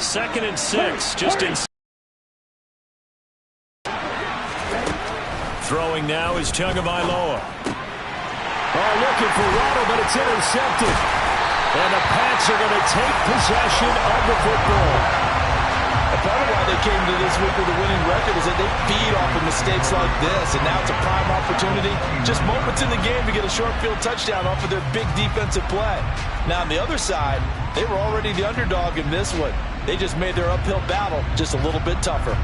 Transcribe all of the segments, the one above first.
2nd and 6, just in. Throwing now is Tagovailoa. Oh, looking for Waddle, but it's intercepted. And the Pats are going to take possession of the football. A part of why they came to this week with a winning record is that they feed off of mistakes like this, and now it's a prime opportunity, just moments in the game to get a short field touchdown off of their big defensive play. Now, on the other side, they were already the underdog in this one. They just made their uphill battle just a little bit tougher.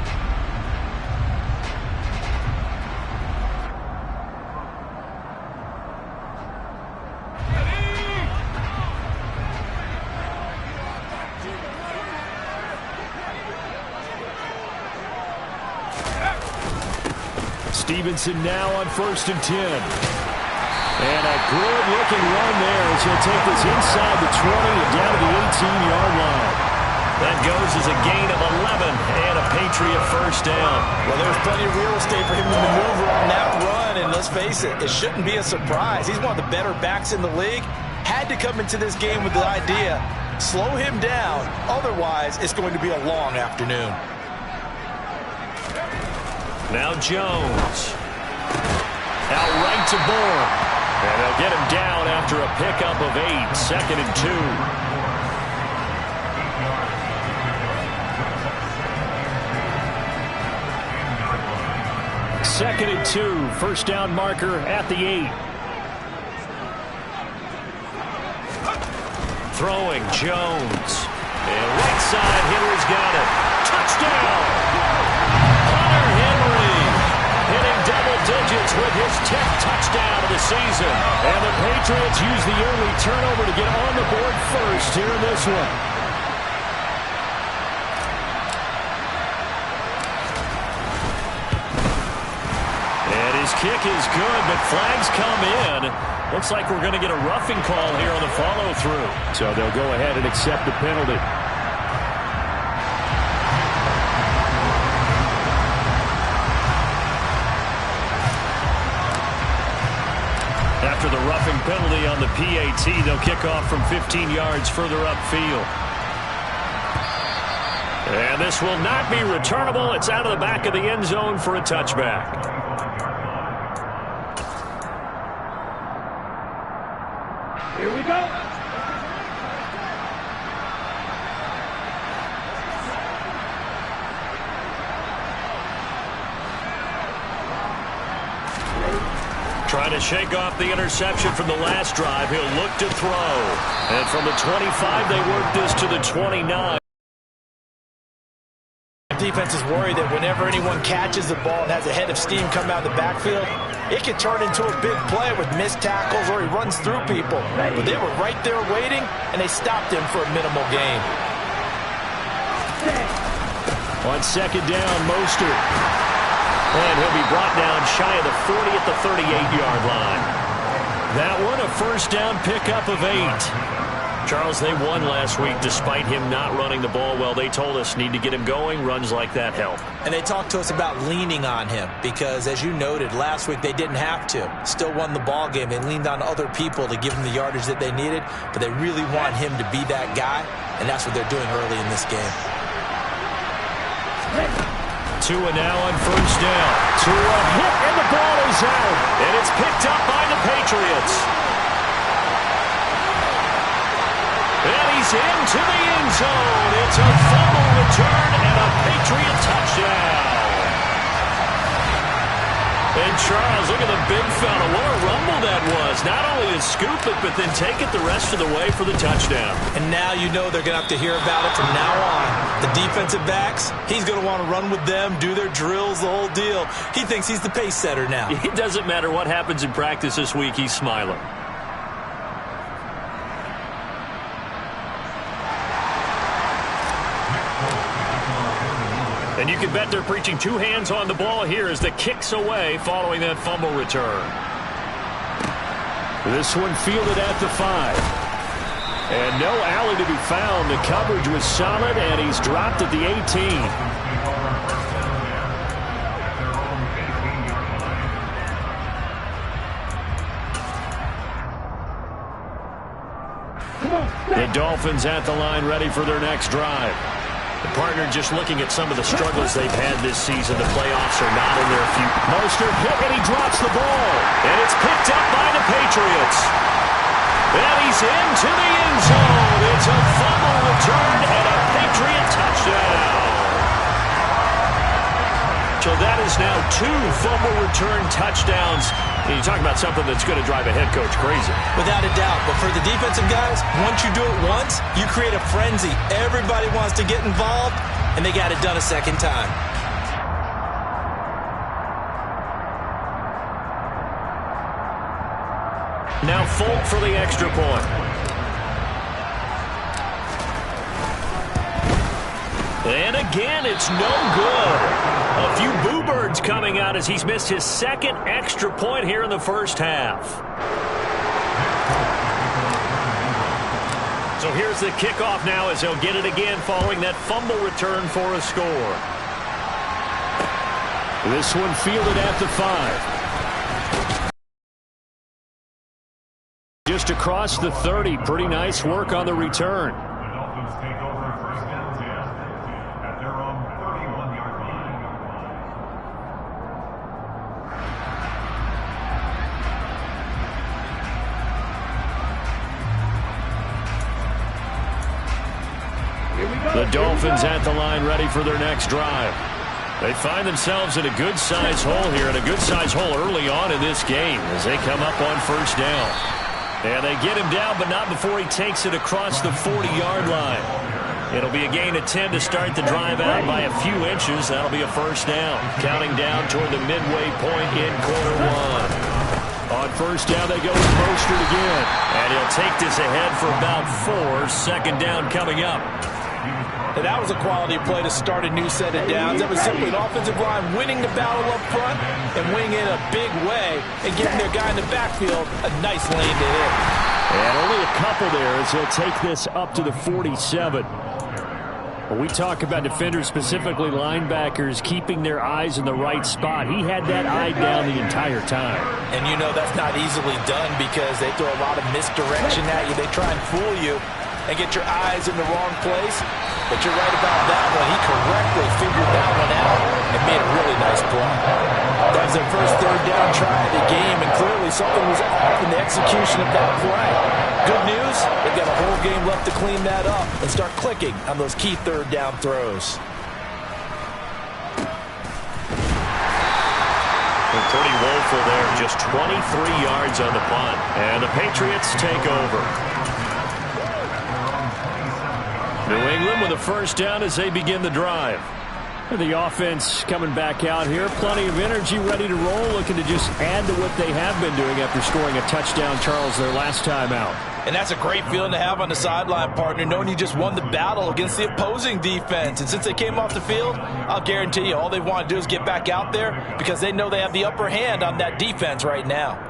Stevenson now on 1st and 10. And a good-looking run there as he'll take this inside the 20 and down to the 18-yard line. That goes as a gain of 11 and a Patriot first down. Well, there's plenty of real estate for him to maneuver on that run, and let's face it, it shouldn't be a surprise. He's one of the better backs in the league. Had to come into this game with the idea, slow him down, otherwise it's going to be a long afternoon. Now Jones. Out right to Bourne. And they'll get him down after a pickup of 8. 2nd and 2. 2nd and 2. First down marker at the 8. Throwing Jones. And right side, Henry's got it. Touchdown! Hitting double digits with his 10th touchdown of the season. And the Patriots use the early turnover to get on the board first here in this one. And his kick is good, but flags come in. Looks like we're going to get a roughing call here on the follow-through. So they'll go ahead and accept the penalty. After the roughing penalty on the PAT, they'll kick off from 15 yards further upfield. And this will not be returnable. It's out of the back of the end zone for a touchback. Here we go. Trying to shake off the interception from the last drive. He'll look to throw. And from the 25, they work this to the 29. Defense is worried that whenever anyone catches the ball and has a head of steam come out of the backfield, it can turn into a big play with missed tackles or he runs through people. But they were right there waiting, and they stopped him for a minimal gain. On 2nd down, Mostert. And he'll be brought down shy of the 40 at the 38-yard line. That one, a first down pickup of 8. Charles, they won last week despite him not running the ball well. They told us need to get him going. Runs like that help. And they talked to us about leaning on him because, as you noted, last week they didn't have to. Still won the ball game. They leaned on other people to give them the yardage that they needed, but they really want him to be that guy, and that's what they're doing early in this game. Tua now on first down. Tua hit, and the ball is out. And it's picked up by the Patriots. And he's into the end zone. It's a fumble return and a Patriot touchdown. And Charles, look at the big fella. What a rumble that was. Not only to scoop it, but then take it the rest of the way for the touchdown. And now you know they're going to have to hear about it from now on. The defensive backs, he's going to want to run with them, do their drills, the whole deal. He thinks he's the pace setter now. It doesn't matter what happens in practice this week. He's smiling. And you can bet they're preaching two hands on the ball here as the kick's away following that fumble return. This one fielded at the 5. And no alley to be found. The coverage was solid, and he's dropped at the 18. The Dolphins at the line ready for their next drive. The partner just looking at some of the struggles they've had this season. The playoffs are not in their future. Mostert hit and he drops the ball. And it's picked up by the Patriots. And he's into the end zone. It's a fumble return and a Patriot touchdown. So that is now 2 fumble return touchdowns. And you talk about something that's going to drive a head coach crazy. Without a doubt. But for the defensive guys, once you do it once, you create a frenzy. Everybody wants to get involved, and they got it done a second time. Now Folk for the extra point. And again, it's no good. A few boo birds coming out as he's missed his second extra point here in the first half. So here's the kickoff now as he'll get it again following that fumble return for a score. This one fielded at the 5. Just across the 30. Pretty nice work on the return. The Dolphins at the line ready for their next drive. They find themselves in a good-sized hole here, and a good-sized hole early on in this game as they come up on first down. And they get him down, but not before he takes it across the 40-yard line. It'll be a gain of 10 to start the drive out by a few inches. That'll be a first down. Counting down toward the midway point in quarter 1. On first down, they go with Mostert again. And he'll take this ahead for about 4. Second down coming up. And that was a quality play to start a new set of downs. That was simply an offensive line winning the battle up front and winning in a big way and giving their guy in the backfield a nice lane to hit. And only a couple there as he'll take this up to the 47. When we talk about defenders, specifically linebackers, keeping their eyes in the right spot, he had that eye down the entire time. And you know that's not easily done because they throw a lot of misdirection at you. They try and fool you and get your eyes in the wrong place. But you're right about that one. He correctly figured that one out and made a really nice play. That was their first third down try of the game, and clearly something was off in the execution of that play. Good news, they've got a whole game left to clean that up and start clicking on those key third down throws. Pretty woeful there, just 23 yards on the punt. And the Patriots take over. New England with a first down as they begin the drive. The offense coming back out here. Plenty of energy, ready to roll, looking to just add to what they have been doing after scoring a touchdown, Charles, their last time out. And that's a great feeling to have on the sideline, partner, knowing you just won the battle against the opposing defense. And since they came off the field, I'll guarantee you all they want to do is get back out there because they know they have the upper hand on that defense right now.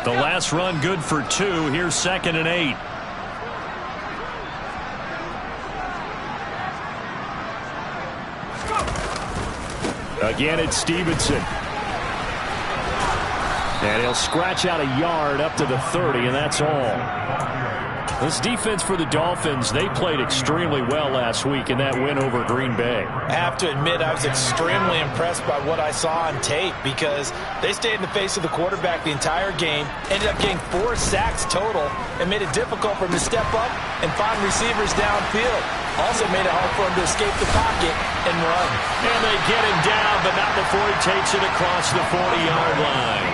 The last run good for 2. Here's 2nd and 8. Again, it's Stevenson. And he'll scratch out a yard up to the 30, and that's all. This defense for the Dolphins, they played extremely well last week in that win over Green Bay. I have to admit, I was extremely impressed by what I saw on tape because they stayed in the face of the quarterback the entire game, ended up getting 4 sacks total, and made it difficult for him to step up and find receivers downfield. Also made it hard for him to escape the pocket and run. And they get him down, but not before he takes it across the 40-yard line.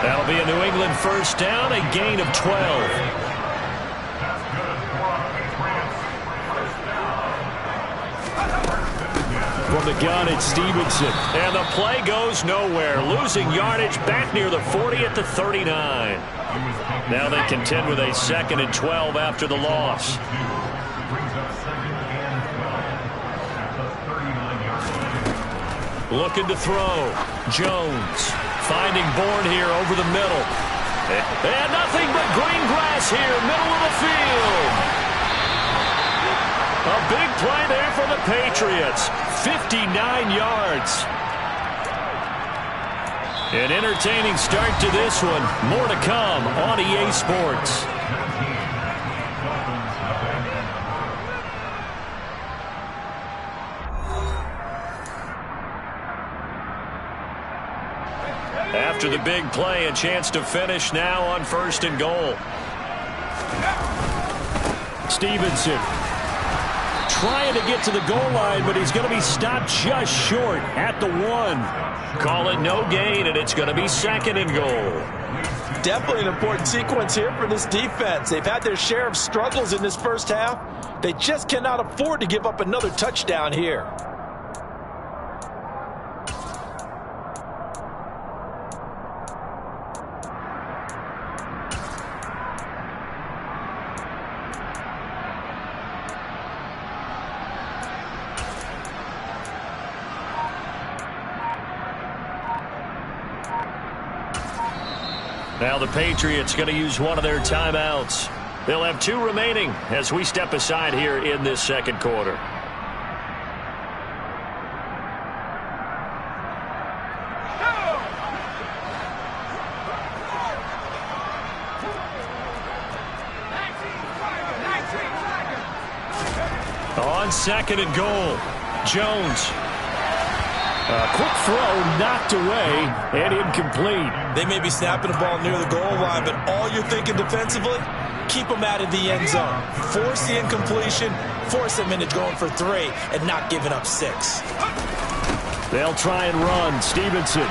That'll be a New England first down, a gain of 12. From the gun, it's Stevenson. And the play goes nowhere. Losing yardage back near the 40 at the 39. Now they contend with a 2nd and 12 after the loss. Looking to throw. Jones finding Bourne here over the middle. And nothing but green grass here, middle of the field. A big play there for the Patriots. 59 yards. An entertaining start to this one. More to come on EA Sports. After the big play, a chance to finish now on 1st and goal. Stevenson trying to get to the goal line, but he's going to be stopped just short at the 1. Call it no gain, and it's going to be 2nd and goal. Definitely an important sequence here for this defense. They've had their share of struggles in this first half. They just cannot afford to give up another touchdown here. Now the Patriots going to use one of their timeouts. They'll have 2 remaining as we step aside here in this second quarter. On 2nd and goal, Jones. A quick throw knocked away and incomplete. They may be snapping the ball near the goal line, but all you're thinking defensively, keep them out of the end zone. Force the incompletion, force them into going for 3 and not giving up 6. They'll try and run. Stevenson.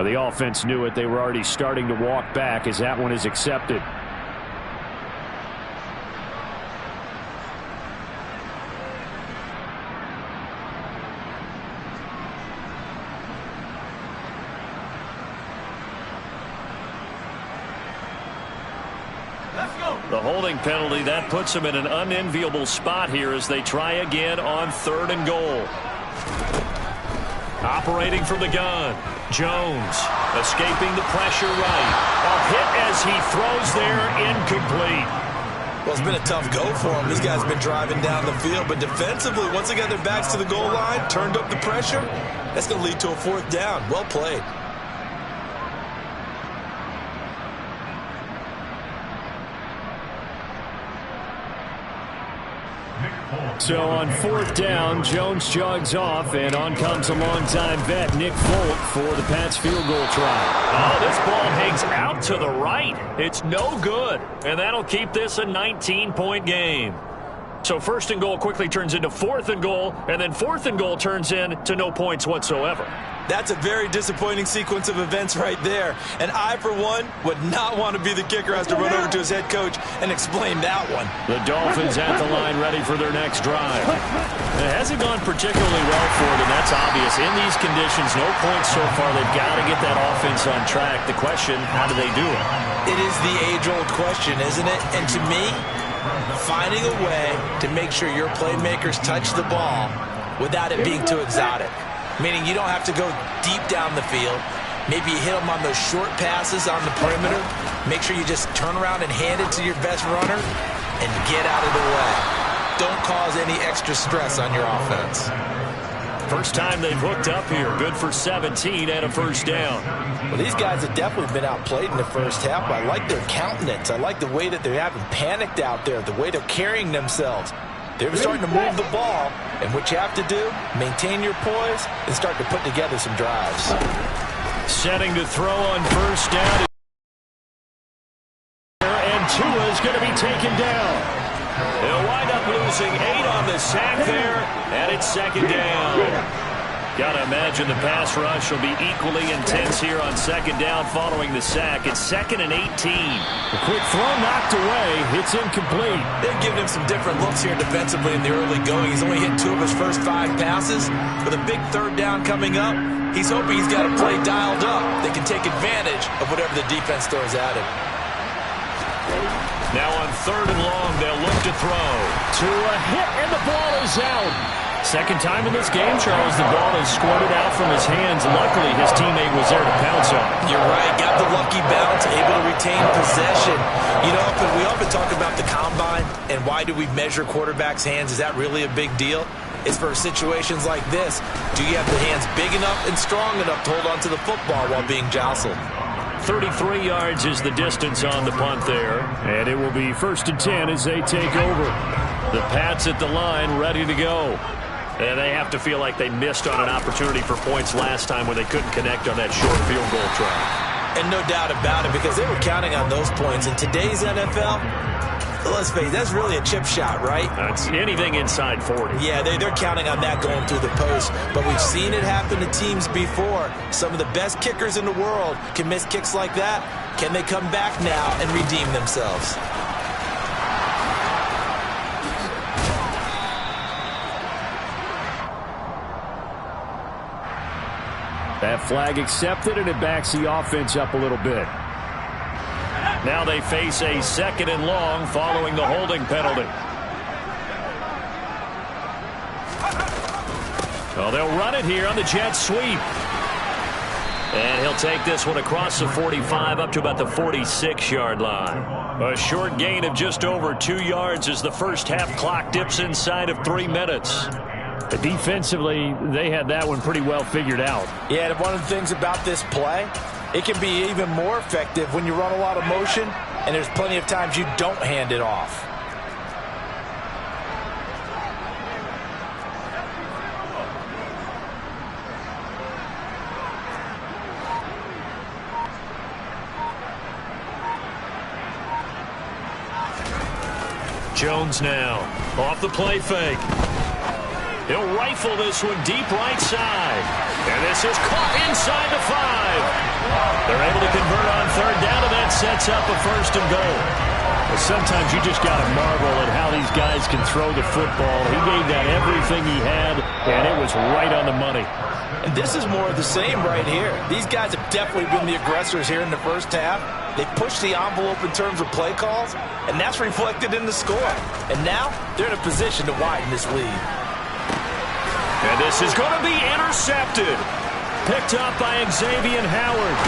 The offense knew it. They were already starting to walk back as that one is accepted. The holding penalty, that puts them in an unenviable spot here as they try again on 3rd and goal. Operating from the gun. Jones escaping the pressure right. A hit as he throws there, incomplete. Well, it's been a tough go for him. These guys been driving down the field, but defensively, once they got their backs to the goal line, turned up the pressure, that's going to lead to a 4th down. Well played. So on 4th down, Jones jogs off, and on comes a longtime vet, Nick Folk, for the Pats field goal try. Oh, this ball hangs out to the right. It's no good, and that'll keep this a 19-point game. So 1st and goal quickly turns into 4th and goal, and then 4th and goal turns into no points whatsoever. That's a very disappointing sequence of events right there. And I, for one, would not want to be the kicker who has to run over to his head coach and explain that one. The Dolphins at the line ready for their next drive. It hasn't gone particularly well for them, that's obvious. In these conditions, no points so far. They've got to get that offense on track. The question, how do they do it? It is the age-old question, isn't it? And to me, finding a way to make sure your playmakers touch the ball without it being too exotic. Meaning you don't have to go deep down the field. Maybe you hit them on those short passes on the perimeter. Make sure you just turn around and hand it to your best runner and get out of the way. Don't cause any extra stress on your offense. First time they've hooked up here. Good for 17 and a 1st down. Well, these guys have definitely been outplayed in the first half. I like their countenance. I like the way that they haven't panicked out there, the way they're carrying themselves. They're starting to move the ball, and what you have to do, maintain your poise and start to put together some drives. Setting to throw on 1st down. And Tua is going to be taken down. They'll wind up losing 8 on the sack there, and it's 2nd down. Got to imagine the pass rush will be equally intense here on 2nd down following the sack. It's 2nd and 18. A quick throw knocked away. It's incomplete. They've given him some different looks here defensively in the early going. He's only hit 2 of his first 5 passes. With a big 3rd down coming up, he's hoping he's got a play dialed up that can take advantage of whatever the defense throws at him. Now on 3rd and long, they'll look to throw. To a hit, and the ball is out. Second time in this game, Charles, the ball is squirted out from his hands. Luckily, his teammate was there to pounce on it. You're right. Got the lucky bounce, able to retain possession. You know, we often talk about the combine and why do we measure quarterbacks' hands. Is that really a big deal? It's for situations like this. Do you have the hands big enough and strong enough to hold on to the football while being jostled? 33 yards is the distance on the punt there. And it will be 1st and 10 as they take over. The Pats at the line ready to go. And they have to feel like they missed on an opportunity for points last time when they couldn't connect on that short field goal try. And no doubt about it, because they were counting on those points. In today's NFL, let's face it, that's really a chip shot, right? That's anything inside 40. Yeah, they're counting on that going through the post. But we've seen it happen to teams before. Some of the best kickers in the world can miss kicks like that. Can they come back now and redeem themselves? That flag accepted, and it backs the offense up a little bit. Now they face a 2nd and long following the holding penalty. Well, they'll run it here on the jet sweep. And he'll take this one across the 45 up to about the 46-yard line. A short gain of just over 2 yards as the first half clock dips inside of 3 minutes. Defensively, they had that one pretty well figured out. Yeah, and one of the things about this play, it can be even more effective when you run a lot of motion, and there's plenty of times you don't hand it off. Jones now off the play fake. He'll rifle this one deep right side. And this is caught inside the 5. They're able to convert on 3rd down, and that sets up a 1st and goal. Well, sometimes you just got to marvel at how these guys can throw the football. He gave that everything he had, and it was right on the money. And this is more of the same right here. These guys have definitely been the aggressors here in the first half. They pushed the envelope in terms of play calls, and that's reflected in the score. And now they're in a position to widen this lead. And this is going to be intercepted. Picked up by Xavier Howard.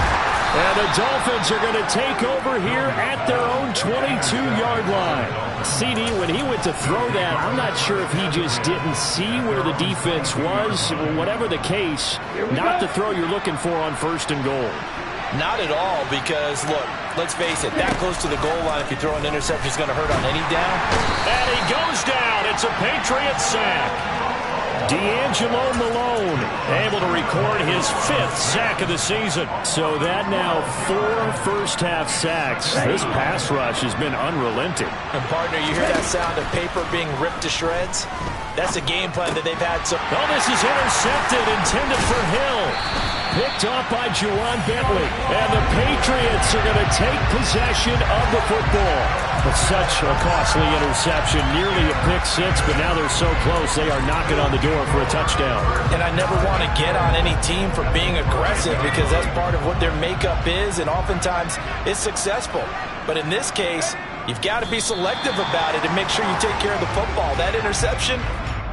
And the Dolphins are going to take over here at their own 22-yard line. CD, when he went to throw that, I'm not sure if he just didn't see where the defense was. Whatever the case, not the throw you're looking for on 1st and goal. Not at all, because, look, let's face it, that close to the goal line, if you throw an interception, is going to hurt on any down. And he goes down. It's a Patriot sack. D'Angelo Malone able to record his 5th sack of the season. So that now 4 first-half sacks. This pass rush has been unrelenting. And, partner, you hear that sound of paper being ripped to shreds? That's a game plan that they've had. Oh, this is intercepted, intended for Hill. Picked off by Juwan Bentley. And the Patriots are going to take possession of the football. But such a costly interception, nearly a pick-6, but now they're so close they are knocking on the door for a touchdown. And I never want to get on any team for being aggressive, because that's part of what their makeup is, and oftentimes it's successful. But in this case, you've got to be selective about it and make sure you take care of the football. That interception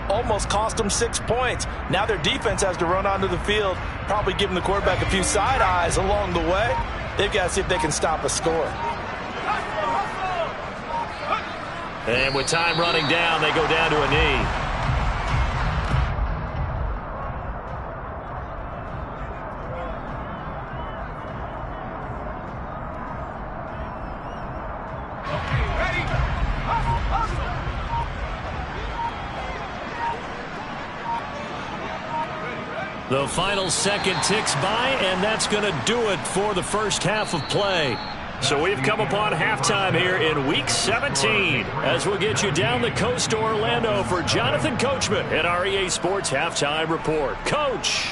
almost cost them 6 points. Now their defense has to run onto the field, probably giving the quarterback a few side eyes along the way. They've got to see if they can stop a score. And with time running down, they go down to a knee. The final second ticks by, and that's going to do it for the first half of play. So we've come upon halftime here in Week 17 as we'll get you down the coast to Orlando for Jonathan Coachman at our EA Sports Halftime Report. Coach!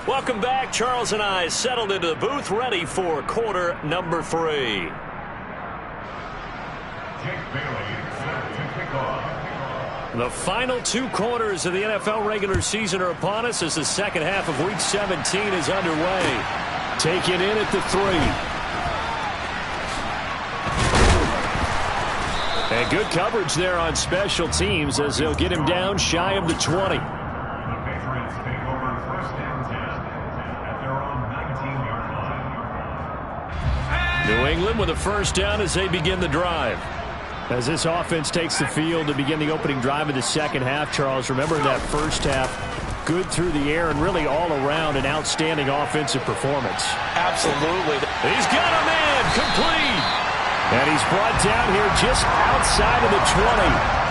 Welcome back. Charles and I settled into the booth, ready for quarter number 3. The final 2 quarters of the NFL regular season are upon us as the second half of Week 17 is underway. Take it in at the 3. And good coverage there on special teams as they'll get him down shy of the 20. New England with a first down as they begin the drive. As this offense takes the field to begin the opening drive of the second half, Charles, remember that first half, good through the air and really all around an outstanding offensive performance. Absolutely. He's got a man complete. And he's brought down here just outside of the 20.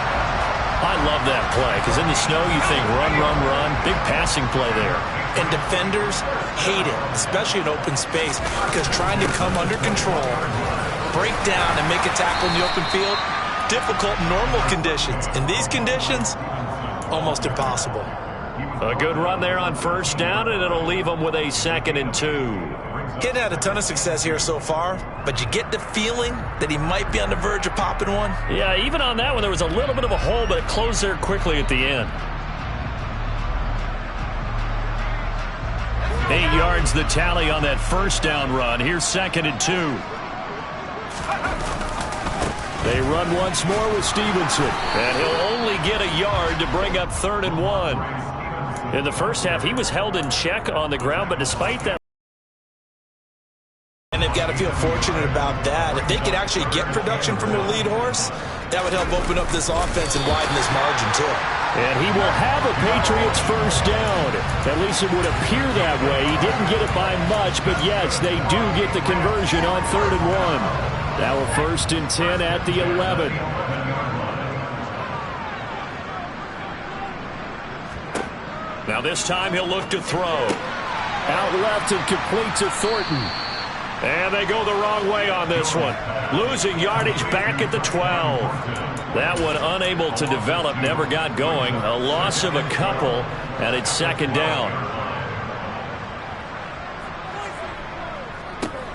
I love that play because in the snow you think run, run, run. Big passing play there. And defenders hate it, especially in open space, because trying to come under control, break down, and make a tackle in the open field, difficult in normal conditions. In these conditions, almost impossible. A good run there on first down, and it'll leave them with a 2nd and 2. Kid had a ton of success here so far, but you get the feeling that he might be on the verge of popping one. Yeah, even on that one, there was a little bit of a hole, but it closed there quickly at the end. 8 yards the tally on that first down run. Here's 2nd and 2. They run once more with Stevenson, and he'll only get a yard to bring up 3rd and 1. In the first half, he was held in check on the ground, but despite that, and they've got to feel fortunate about that. If they could actually get production from their lead horse, that would help open up this offense and widen this margin too. And he will have a Patriots first down. At least it would appear that way. He didn't get it by much, but yes, they do get the conversion on 3rd and 1. Now a 1st and 10 at the 11. Now this time he'll look to throw. Out left and complete to Thornton. And they go the wrong way on this one. Losing yardage back at the 12. That one unable to develop, never got going. A loss of a couple, and it's 2nd down.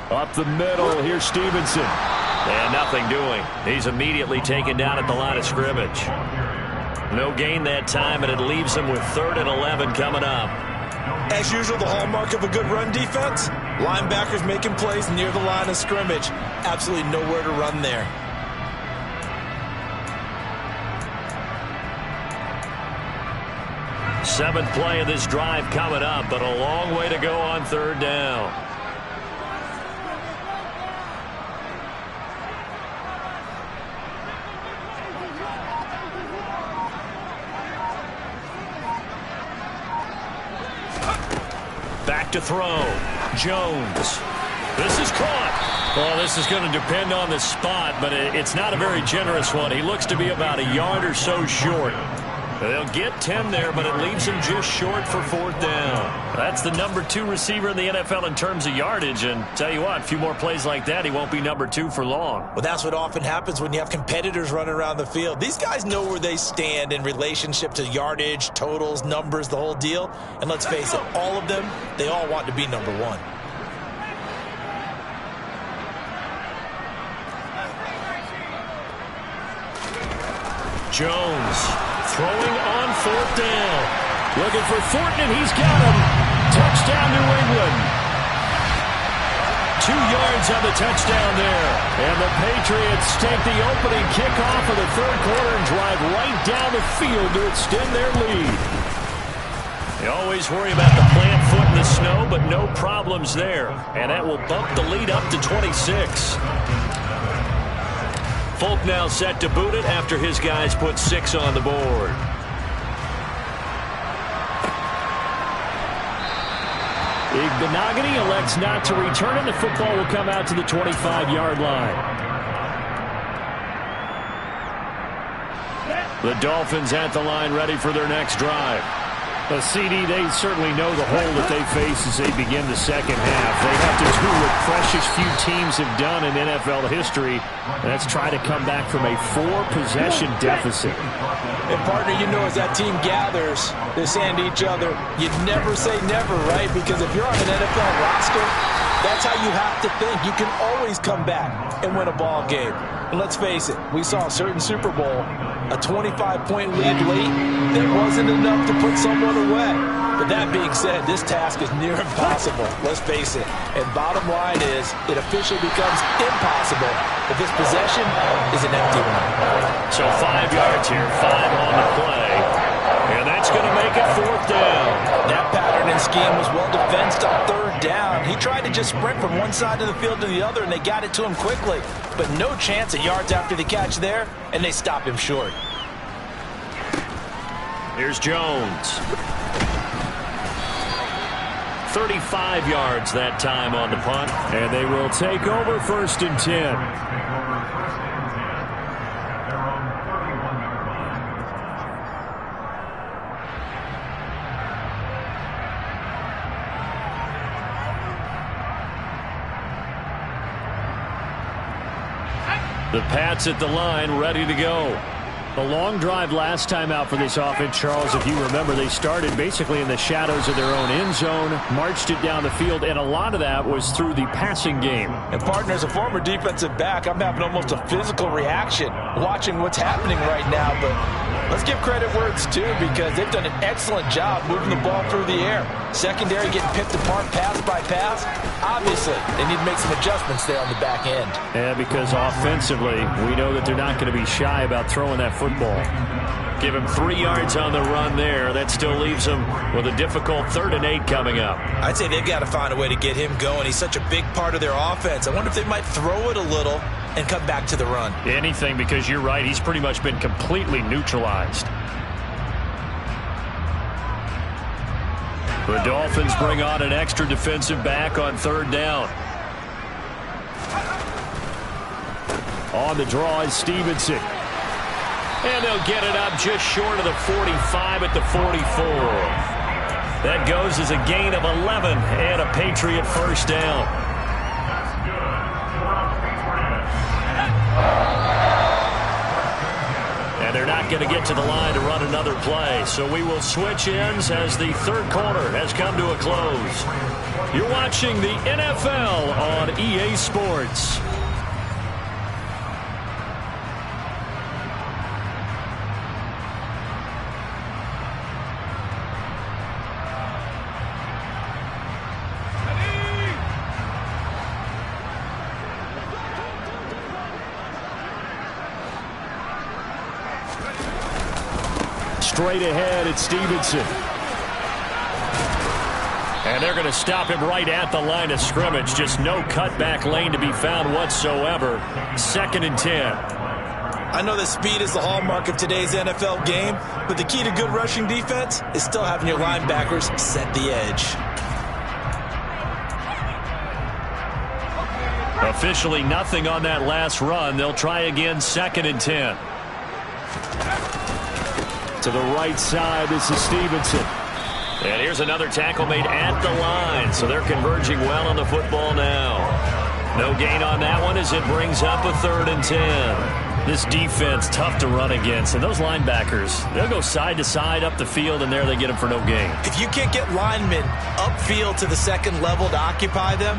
Up the middle, here's Stevenson. And nothing doing. He's immediately taken down at the line of scrimmage. No gain that time, and it leaves him with 3rd and 11 coming up. As usual, the hallmark of a good run defense, linebackers making plays near the line of scrimmage. Absolutely nowhere to run there. Seventh play of this drive coming up, but a long way to go on 3rd down. Back to throw. Jones. This is caught. Well, this is going to depend on the spot, but it's not a very generous one. He looks to be about a yard or so short. They'll get 10 there, but it leaves him just short for 4th down. That's the number 2 receiver in the NFL in terms of yardage, and tell you what, a few more plays like that, he won't be number 2 for long. Well, that's what often happens when you have competitors running around the field. These guys know where they stand in relationship to yardage, totals, numbers, the whole deal. And let's face it, all of them, they all want to be number 1. Jones throwing on 4th down. Looking for Thornton, and he's got him. Touchdown, New England. 2 yards on the touchdown there. And the Patriots take the opening kickoff of the 3rd quarter and drive right down the field to extend their lead. You always worry about the plant foot in the snow, but no problems there. And that will bump the lead up to 26. Folk now set to boot it after his guys put 6 on the board. Igbenogany elects not to return, and the football will come out to the 25-yard line. The Dolphins at the line ready for their next drive. A CD, they certainly know the hole that they face as they begin the second half. They have to do what precious few teams have done in NFL history, and that's try to come back from a 4-possession deficit. And, partner, you know as that team gathers, they're saying to each other, you never say never, right? Because if you're on an NFL roster, that's how you have to think. You can always come back and win a ball game. And let's face it, we saw a certain Super Bowl, a 25-point lead late that wasn't enough to put someone away. But that being said, this task is near impossible, let's face it. And bottom line is, it officially becomes impossible if this possession is an empty one. So 5 yards here, 5 on the play. And that's going to make it 4th down. That pattern and scheme was well defensed on 3rd down. He tried to just sprint from one side of the field to the other, and they got it to him quickly. But no chance at yards after the catch there, and they stop him short. Here's Jones. 35 yards that time on the punt. And they will take over 1st and 10. The Pats at the line, ready to go. The long drive last time out for this offense, Charles, if you remember, they started basically in the shadows of their own end zone, marched it down the field, and a lot of that was through the passing game. And, partner, as a former defensive back, I'm having almost a physical reaction watching what's happening right now. But let's give credit where it's due, because they've done an excellent job moving the ball through the air. Secondary getting picked apart pass by pass. Obviously, they need to make some adjustments there on the back end. Yeah, because offensively, we know that they're not going to be shy about throwing that football. Give him 3 yards on the run there. That still leaves him with a difficult 3rd and 8 coming up. I'd say they've got to find a way to get him going. He's such a big part of their offense. I wonder if they might throw it a little and come back to the run. Anything, because you're right. He's pretty much been completely neutralized. The Dolphins bring on an extra defensive back on 3rd down. On the draw is Stevenson. And they'll get it up just short of the 45 at the 44. That goes as a gain of 11 and a Patriot 1st down. And they're not going to get to the line to run another play. So we will switch ends as the 3rd quarter has come to a close. You're watching the NFL on EA Sports. Straight ahead, it's Stevenson. And they're going to stop him right at the line of scrimmage. Just no cutback lane to be found whatsoever. 2nd and 10. I know that speed is the hallmark of today's NFL game, but the key to good rushing defense is still having your linebackers set the edge. Officially nothing on that last run. They'll try again, 2nd and 10. To the right side, this is Stevenson. And here's another tackle made at the line. So they're converging well on the football now. No gain on that one as it brings up a 3rd and 10. This defense, tough to run against. And those linebackers, they'll go side to side up the field, and there they get them for no gain. If you can't get linemen upfield to the 2nd level to occupy them,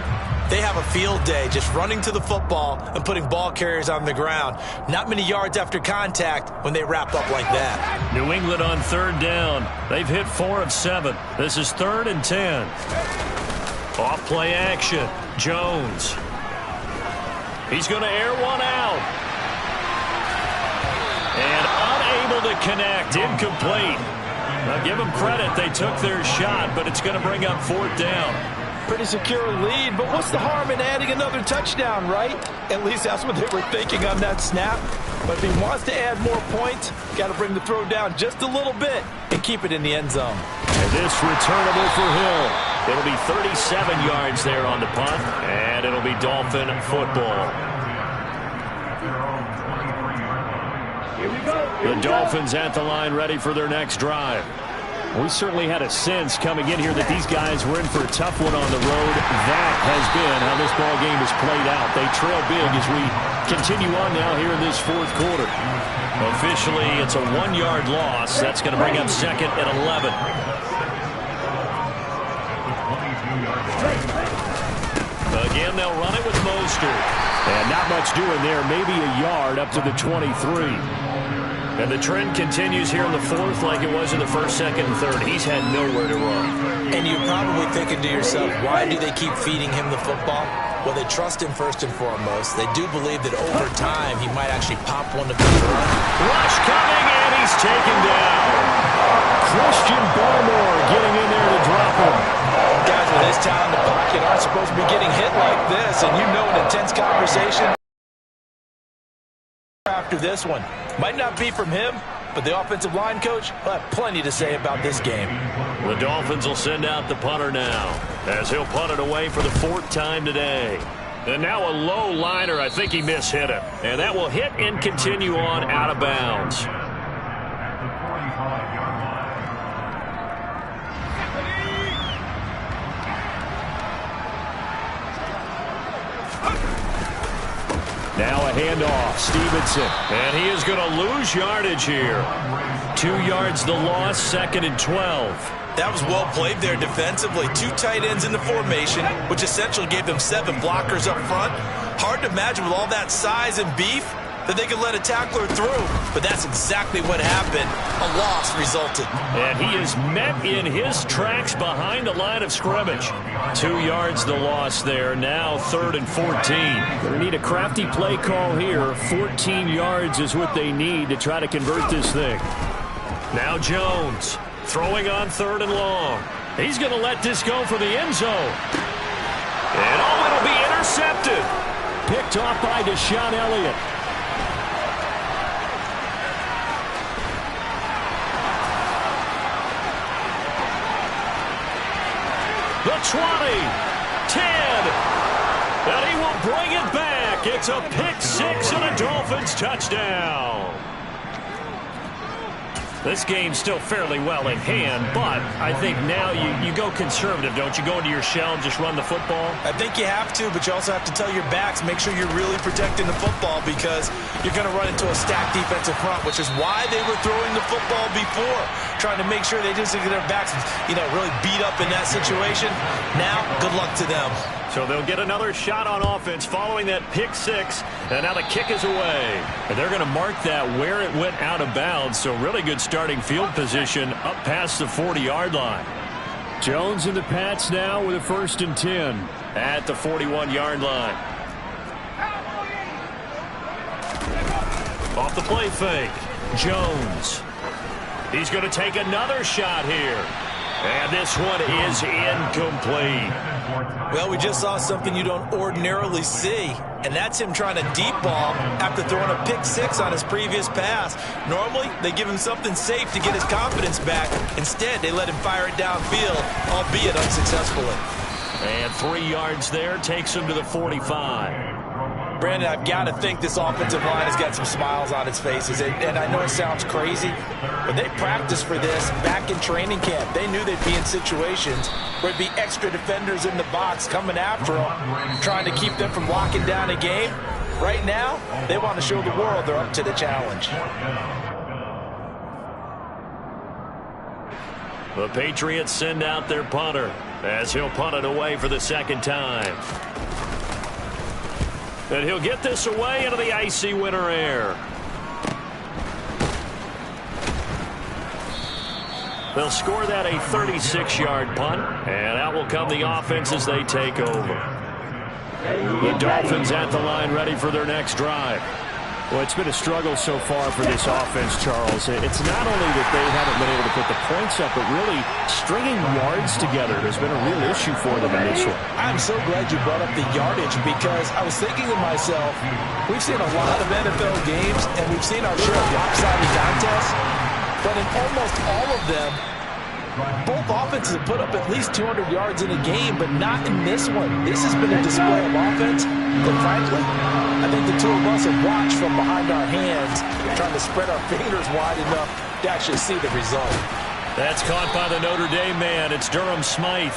they have a field day just running to the football and putting ball carriers on the ground. Not many yards after contact when they wrap up like that. New England on 3rd down. They've hit 4 of 7. This is 3rd and 10. Off play action. Jones. He's going to air one out. And unable to connect. Incomplete. Now give them credit. They took their shot, but it's going to bring up 4th down. Pretty secure lead, but what's the harm in adding another touchdown, right? At least that's what they were thinking on that snap. But if he wants to add more points, got to bring the throw down just a little bit and keep it in the end zone. And this returnable for Hill. It'll be 37 yards there on the punt, and it'll be Dolphin football. Here we go. The Dolphins at the line ready for their next drive. We certainly had a sense coming in here that these guys were in for a tough one on the road. That has been how this ball game has played out. They trail big as we continue on now here in this fourth quarter. Officially, it's a 1-yard loss. That's going to bring up second and 11. Again, they'll run it with Mostert. And not much doing there. Maybe a yard up to the 23. And the trend continues here in the fourth like it was in the first, second, and third. He's had nowhere to run. And you're probably thinking to yourself, why do they keep feeding him the football? Well, they trust him first and foremost. They do believe that over time he might actually pop one to the run. Rush coming, and he's taken down. Christian Barmore getting in there to drop him. Guys with his talent in the pocket aren't supposed to be getting hit like this, and you know an intense conversation after this one. Might not be from him, but the offensive line coach will have plenty to say about this game. The Dolphins will send out the punter now, as he'll punt it away for the 4th time today. And now a low liner. I think he mishit it. And that will hit and continue on out of bounds. Now a handoff, Stevenson. And he is going to lose yardage here. 2 yards the loss, second and 12. That was well played there defensively. 2 tight ends in the formation, which essentially gave them 7 blockers up front. Hard to imagine with all that size and beef that they could let a tackler through. But that's exactly what happened. A loss resulted. And he is met in his tracks behind the line of scrimmage. 2 yards the loss there. Now 3rd and 14. They need a crafty play call here. 14 yards is what they need to try to convert this thing. Now Jones throwing on 3rd and long. He's going to let this go for the end zone. And it'll be intercepted. Picked off by Deshaun Elliott. The 20, 10, and he will bring it back. It's a pick 6 and a Dolphins touchdown. This game's still fairly well in hand, but I think now you go conservative, don't you? Go into your shell and just run the football? I think you have to, but you also have to tell your backs, make sure you're really protecting the football because you're going to run into a stacked defensive front, which is why they were throwing the football before, trying to make sure they just get their backs, really beat up in that situation. Now, good luck to them. So they'll get another shot on offense following that pick 6, and now the kick is away. And they're going to mark that where it went out of bounds, so really good starting field position up past the 40-yard line. Jones and the Pats now with a 1st and 10 at the 41-yard line. Off the play fake, Jones. He's going to take another shot here. And this one is incomplete. Well, we just saw something you don't ordinarily see, and that's him trying to deep ball after throwing a pick 6 on his previous pass. Normally, they give him something safe to get his confidence back. Instead, they let him fire it downfield, albeit unsuccessfully. And 3 yards there takes him to the 45. Brandon, I've got to think this offensive line has got some smiles on its faces. And I know it sounds crazy, but they practiced for this back in training camp. They knew they'd be in situations where there'd be extra defenders in the box coming after them, trying to keep them from locking down a game. Right now, they want to show the world they're up to the challenge. The Patriots send out their punter as he'll punt it away for the 2nd time. And he'll get this away into the icy winter air. They'll score that a 36-yard punt, and out will come the offense as they take over. The Dolphins at the line ready for their next drive. Well, it's been a struggle so far for this offense, Charles. It's not only that they haven't been able to put the points up, but really stringing yards together has been a real issue for them in this one. I'm so glad you brought up the yardage because I was thinking to myself, we've seen a lot of NFL games and we've seen our share of lopsided contests, but in almost all of them, both offenses have put up at least 200 yards in a game, but not in this one. This has been a display of offense that, frankly, I think the two of us have watched from behind our hands, trying to spread our fingers wide enough to actually see the result. That's caught by the Notre Dame man. It's Durham Smythe.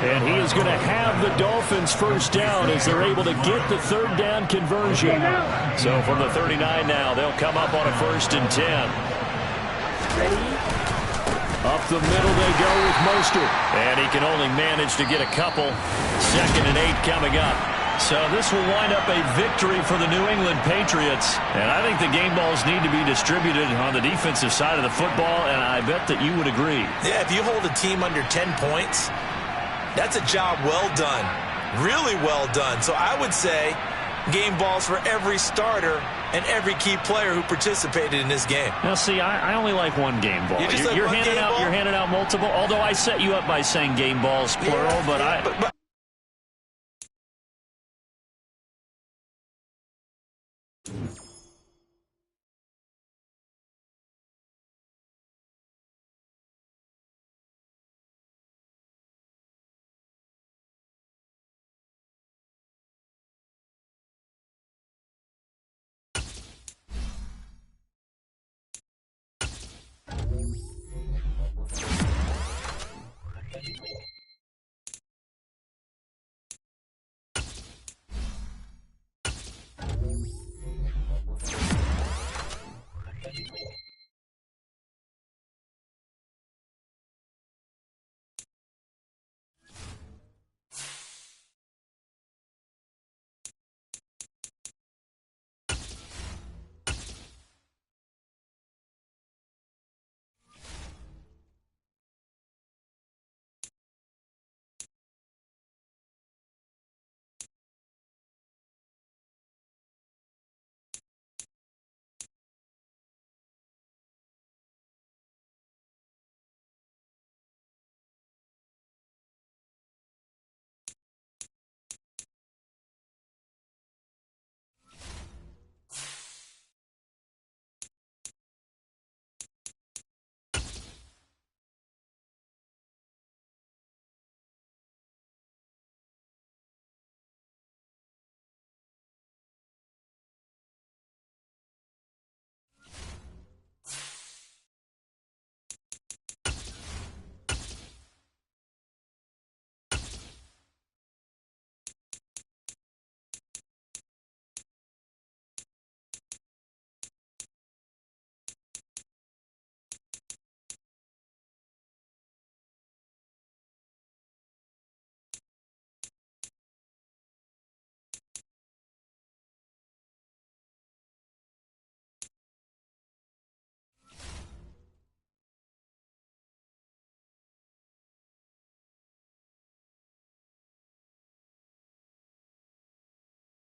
And he is going to have the Dolphins first down as they're able to get the third down conversion. So from the 39 now, they'll come up on a 1st and 10. Up the middle they go with Mostert. And he can only manage to get a couple. 2nd and 8 coming up. So this will wind up a victory for the New England Patriots. And I think the game balls need to be distributed on the defensive side of the football, and I bet that you would agree. Yeah, if you hold a team under 10 points, that's a job well done. Really well done. So I would say game balls for every starter and every key player who participated in this game. Now, see, I only like one game ball. You're handing out multiple, although I set you up by saying game balls, plural, yeah, but